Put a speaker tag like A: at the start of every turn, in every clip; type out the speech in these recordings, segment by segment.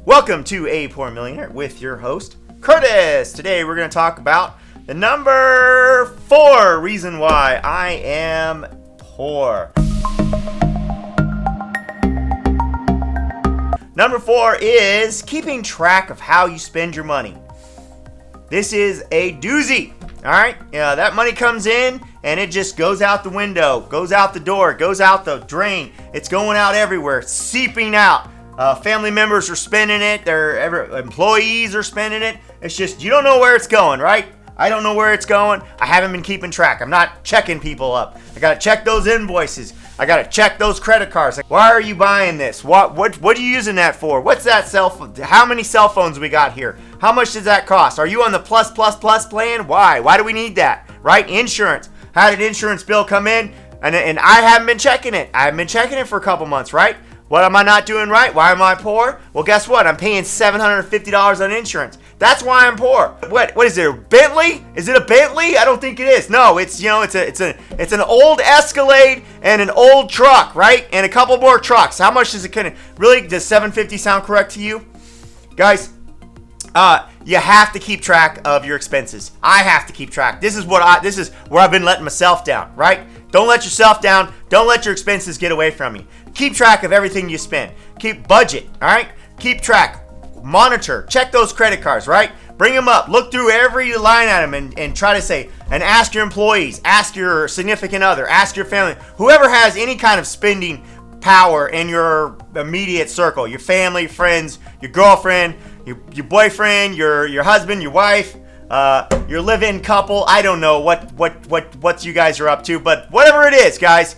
A: Welcome to A Poor Millionaire with your host, Curtis. Today we're going to talk about the number 4 reason why I am poor. Number 4 is keeping track of how you spend your money. This is a doozy. All right, that money comes in and it just goes out the window, goes out the door, goes out the drain. It's going out everywhere, it's seeping out. Family members are spending it. Their employees are spending it. It's just, you don't know where it's going, right? I don't know where it's going. I haven't been keeping track. I'm not checking people up. I got to check those invoices. I got to check those credit cards. Like, why are you buying this? What are you using that for? What's that cell phone? How many cell phones we got here? How much does that cost? Are you on the plus plan? Why? Why do we need that? Right? Insurance. How did insurance bill come in? And I haven't been checking it. I haven't been checking it for a couple months, right? What am I not doing right? Why am I poor? Well, guess what? I'm paying $750 on insurance. That's why I'm poor. What is it? A Bentley? Is it a Bentley? I don't think it is. No, it's an old Escalade and an old truck, right? And a couple more trucks. How much does it really? Does $750 sound correct to you, guys? You have to keep track of your expenses. I have to keep track. This is where I've been letting myself down, right? Don't let yourself down. Don't let your expenses get away from you. Keep track of everything you spend. Keep budget, all right? Keep track. Monitor. Check those credit cards, right? Bring them up. Look through every line item and try to say, and ask your employees, ask your significant other, ask your family, whoever has any kind of spending power in your immediate circle, your family, friends, your girlfriend, your boyfriend, your husband, your wife, your live-in couple. I don't know what you guys are up to, but whatever it is, guys,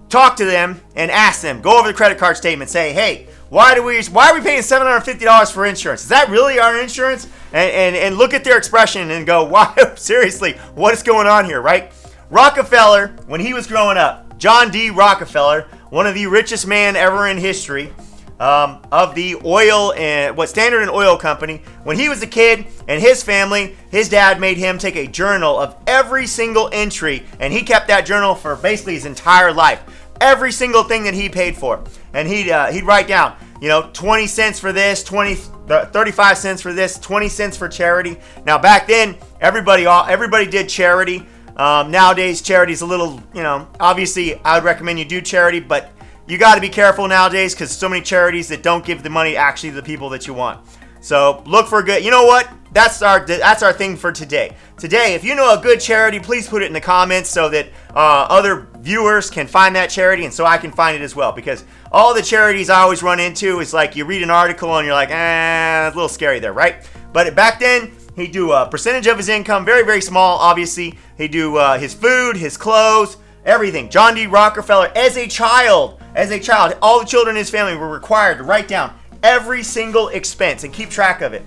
A: talk to them and ask them. Go over the credit card statement. Say, hey, why are we paying $750 for insurance? Is that really our insurance? And look at their expression and go, why? Seriously, what is going on here, right? Rockefeller, when he was growing up, John D. Rockefeller, one of the richest man ever in history, of the oil and Standard & Oil Company. When he was a kid and his family, his dad made him take a journal of every single entry, and he kept that journal for basically his entire life. Every single thing that he paid for, and he'd write down, 20 cents for this, 35 cents for this, 20 cents for charity. Now back then, everybody did charity. Nowadays, charity's a little, obviously I would recommend you do charity, but you got to be careful nowadays because so many charities that don't give the money actually to the people that you want. So look for good. You know what? That's our thing for today. Today, if you know a good charity, please put it in the comments so that other viewers can find that charity and so I can find it as well. Because all the charities I always run into is like you read an article and you're like, it's a little scary there, right? But back then, he'd do a percentage of his income, very, very small, obviously. He'd do his food, his clothes, everything. John D. Rockefeller, as a child, all the children in his family were required to write down every single expense and keep track of it.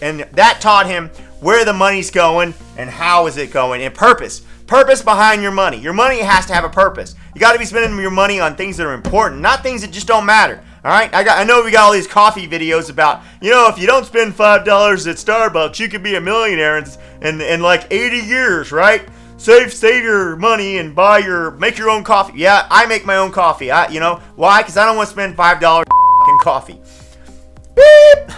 A: And that taught him where the money's going and how is it going, and purpose behind your money. Your money has to have a purpose. You got to be spending your money on things that are important, not things that just don't matter. All right, I know we got all these coffee videos about, if you don't spend $5 at Starbucks, you could be a millionaire in like 80 years, right? Save your money and make your own coffee. Yeah, I make my own coffee. Why? Because I don't want to spend $5 in coffee. Beep.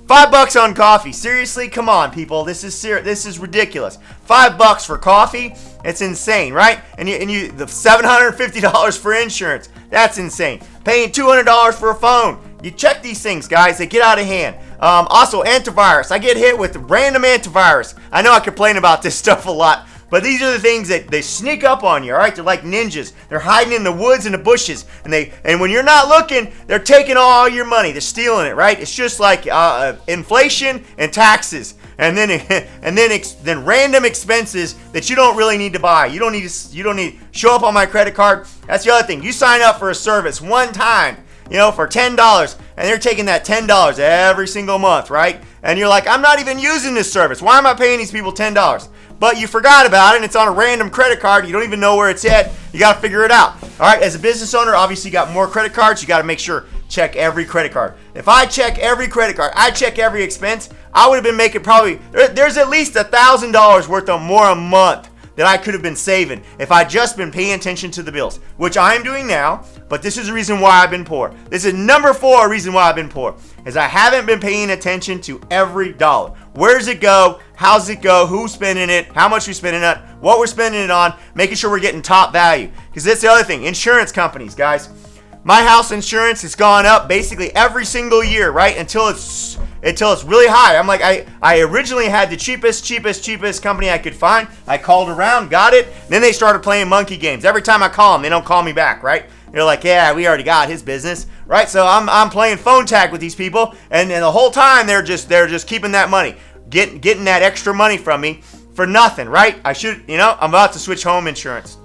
A: $5 on coffee. Seriously, come on, people. This is ridiculous. $5 for coffee. It's insane, right? And you the $750 for insurance. That's insane. Paying $200 for a phone. You check these things, guys. They get out of hand. Also, antivirus. I get hit with random antivirus. I know I complain about this stuff a lot, but these are the things that they sneak up on you, all right? They're like ninjas. They're hiding in the woods and the bushes, and when you're not looking, they're taking all your money. They're stealing it, right? It's just like inflation and taxes, and then random expenses that you don't really need to buy. You don't need to show up on my credit card. That's the other thing. You sign up for a service one time, for $10, and they're taking that $10 every single month, right? And you're like, I'm not even using this service. Why am I paying these people $10? But you forgot about it, and it's on a random credit card. You don't even know where it's at. You got to figure it out. All right, as a business owner, obviously you got more credit cards. You got to make sure, check every credit card. If I check every credit card, I check every expense, I would have been making there's at least $1,000 worth of more a month that I could have been saving if I'd just been paying attention to the bills, which I am doing now. But this is the reason why I've been poor. This is number 4 reason why I've been poor, is I haven't been paying attention to every dollar. Where does it go? How's it go? Who's spending it? How much we spending it? What we're spending it on? Making sure we're getting top value. Because that's the other thing. Insurance companies, guys. My house insurance has gone up basically every single year, right? Until it's really high. I'm like, I originally had the cheapest company I could find. I called around, got it. Then they started playing monkey games. Every time I call them, they don't call me back, right? They're like, yeah, we already got his business, right? So I'm playing phone tag with these people, and the whole time they're just keeping that money, getting that extra money from me for nothing, right? I'm about to switch home insurance.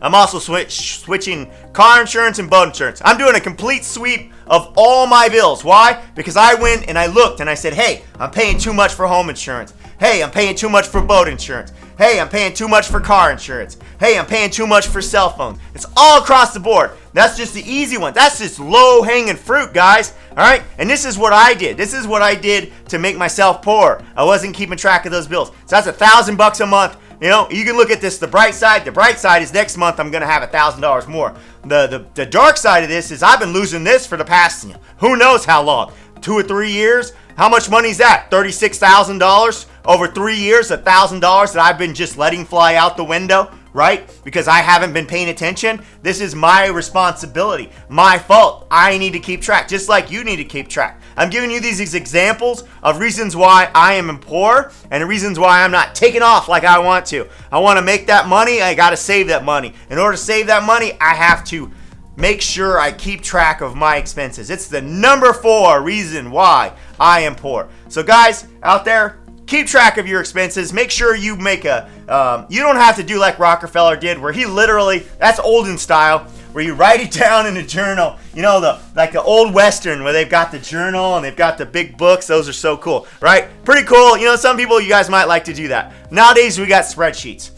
A: I'm also switching car insurance and boat insurance. I'm doing a complete sweep of all my bills. Why? Because I went and I looked and I said, hey, I'm paying too much for home insurance. Hey, I'm paying too much for boat insurance. Hey, I'm paying too much for car insurance. Hey, I'm paying too much for cell phones. It's all across the board. That's just the easy one. That's just low-hanging fruit, guys. All right? And this is what I did. This is what I did to make myself poor. I wasn't keeping track of those bills. So that's $1,000 a month. You know, you can look at this, the bright side. The bright side is next month I'm going to have $1,000 more. The dark side of this is I've been losing this for the past, who knows how long, 2 or 3 years. How much money is that? $36,000 over 3 years, $1,000 that I've been just letting fly out the window, right? Because I haven't been paying attention. This is my responsibility, my fault. I need to keep track, just like you need to keep track. I'm giving you these examples of reasons why I am poor and the reasons why I'm not taking off like I want to. I want to make that money. I got to save that money. In order to save that money, I have to make sure I keep track of my expenses. It's the number 4 reason why I am poor. So guys out there, keep track of your expenses. Make sure you make you don't have to do like Rockefeller did, where he literally, that's olden style, where you write it down in a journal. You know, the old Western where they've got the journal and they've got the big books. Those are so cool, right? Pretty cool. You know, some people, you guys might like to do that. Nowadays, we got spreadsheets.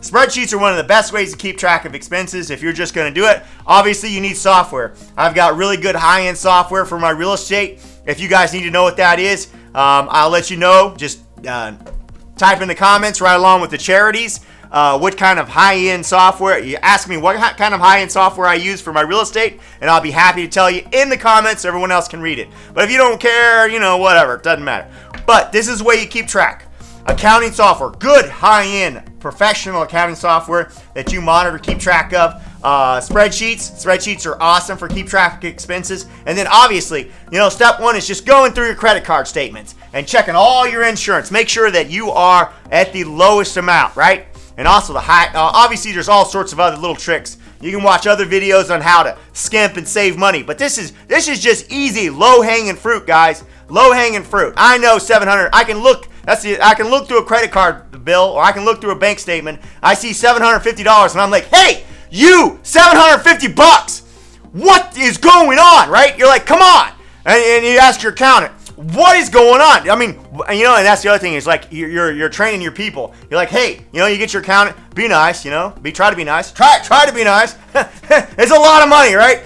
A: Spreadsheets are one of the best ways to keep track of expenses if you're just going to do it. Obviously, you need software. I've got really good high-end software for my real estate. If you guys need to know what that is, I'll let you know. Just type in the comments right along with the charities what kind of high-end software. You ask me what kind of high-end software I use for my real estate, and I'll be happy to tell you in the comments so everyone else can read it. But if you don't care, whatever, it doesn't matter. But this is the way you keep track. Accounting software, good high-end professional accounting software that you monitor, keep track of. Spreadsheets are awesome for keep track of expenses. And then obviously, step 1 is just going through your credit card statements and checking all your insurance. Make sure that you are at the lowest amount, right? And also the high, obviously there's all sorts of other little tricks. You can watch other videos on how to skimp and save money, but this is just easy, low-hanging fruit, guys. Low-hanging fruit. I know $700. I can look through a credit card bill, or I can look through a bank statement. I see $750, and I'm like, hey, you, $750. What is going on, right? You're like, come on. And you ask your accountant, what is going on? I mean, and that's the other thing is like you're training your people. You're like, hey, you get your accountant, be nice, try to be nice. Try to be nice. It's a lot of money, right?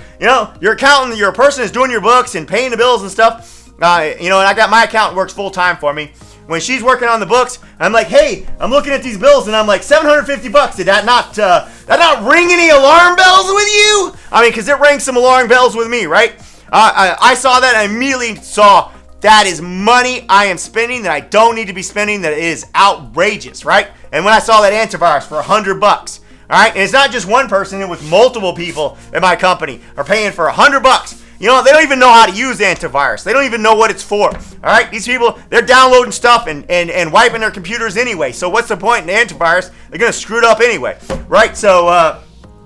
A: Your accountant, your person is doing your books and paying the bills and stuff. And I got my accountant works full time for me. When she's working on the books, I'm like, hey, I'm looking at these bills, and I'm like, $750. Did that not ring any alarm bells with you? I mean, because it rang some alarm bells with me, right? I saw that, and I immediately saw that is money I am spending that I don't need to be spending, that is outrageous, right? And when I saw that antivirus for $100, all right, and it's not just one person, it was multiple people in my company are paying for $100. They don't even know how to use antivirus. They don't even know what it's for. All right, these people, they're downloading stuff and wiping their computers anyway. So what's the point in the antivirus? They're going to screw it up anyway, right? So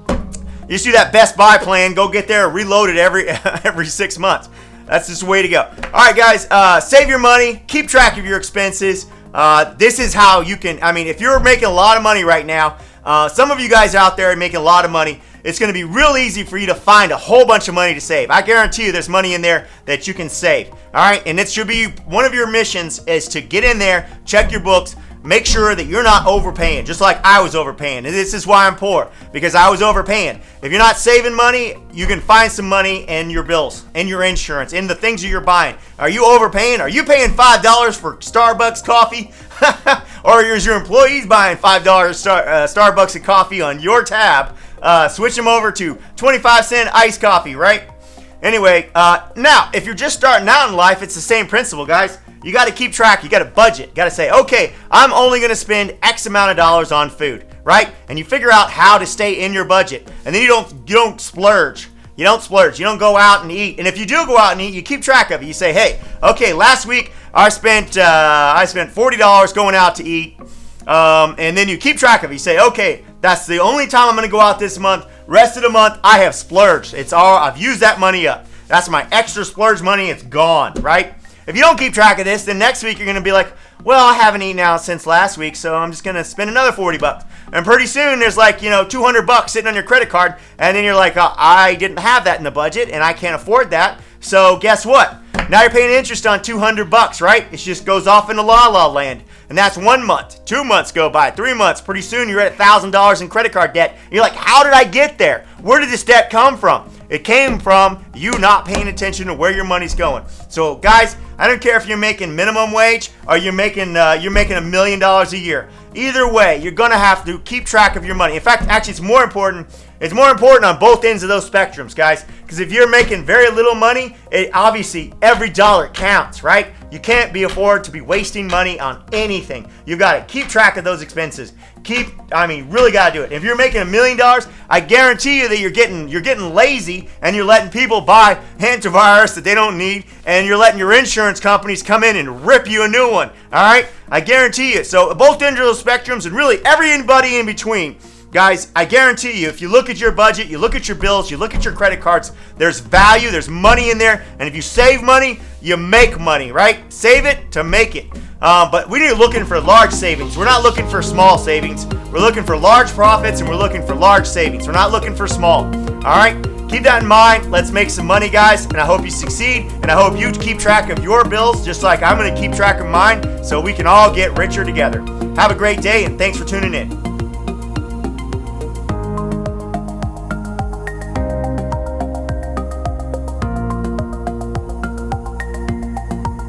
A: you just do that Best Buy plan. Go get there, reload it every 6 months. That's just the way to go. All right, guys, save your money. Keep track of your expenses. This is how you can, if you're making a lot of money right now, some of you guys out there are making a lot of money, it's going to be real easy for you to find a whole bunch of money to save. I guarantee you there's money in there that you can save. All right, and it should be one of your missions is to get in there, check your books, make sure that you're not overpaying, just like I was overpaying. And this is why I'm poor, because I was overpaying. If you're not saving money, you can find some money in your bills, in your insurance, in the things that you're buying. Are you overpaying? Are you paying $5 for Starbucks coffee? Or is your employees buying $5 Starbucks and coffee on your tab? Switch them over to 25-cent iced coffee, right? Anyway, now, if you're just starting out in life, it's the same principle, guys. You got to keep track. You got to budget. You got to say, okay, I'm only going to spend X amount of dollars on food, right? And you figure out how to stay in your budget. And then you don't splurge. You don't splurge. You don't go out and eat. And if you do go out and eat, you keep track of it. You say, hey, okay, last week I spent $40 going out to eat. And then you keep track of it. You say, okay, that's the only time I'm going to go out this month. Rest of the month, I have splurged. I've used that money up. That's my extra splurge money. It's gone, right? If you don't keep track of this, then next week you're going to be like, well, I haven't eaten out since last week, so I'm just going to spend another $40. And pretty soon there's like, $200 sitting on your credit card. And then you're like, oh, I didn't have that in the budget and I can't afford that. So guess what? Now you're paying interest on $200, right? It just goes off into la la land. And that's 1 month. 2 months go by. 3 months. Pretty soon you're at $1,000 in credit card debt. And you're like, how did I get there? Where did this debt come from? It came from you not paying attention to where your money's going. So guys, I don't care if you're making minimum wage or you're making $1 million a year. Either way, you're gonna have to keep track of your money. In fact, actually, it's more important on both ends of those spectrums, guys. Because if you're making very little money, obviously every dollar counts, right? You can't afford to be wasting money on anything. You've got to keep track of those expenses. Really got to do it. If you're making $1 million, I guarantee you that you're getting lazy and you're letting people buy antivirus that they don't need, and you're letting your insurance companies come in and rip you a new one. All right, I guarantee you. So both ends of those spectrums, and really everybody in between. Guys, I guarantee you, if you look at your budget, you look at your bills, you look at your credit cards, there's value, there's money in there, and if you save money, you make money, right? Save it to make it. But we need to looking for large savings. We're not looking for small savings. We're looking for large profits, and we're looking for large savings. We're not looking for small. All right? Keep that in mind. Let's make some money, guys, and I hope you succeed, and I hope you keep track of your bills just like I'm going to keep track of mine so we can all get richer together. Have a great day, and thanks for tuning in.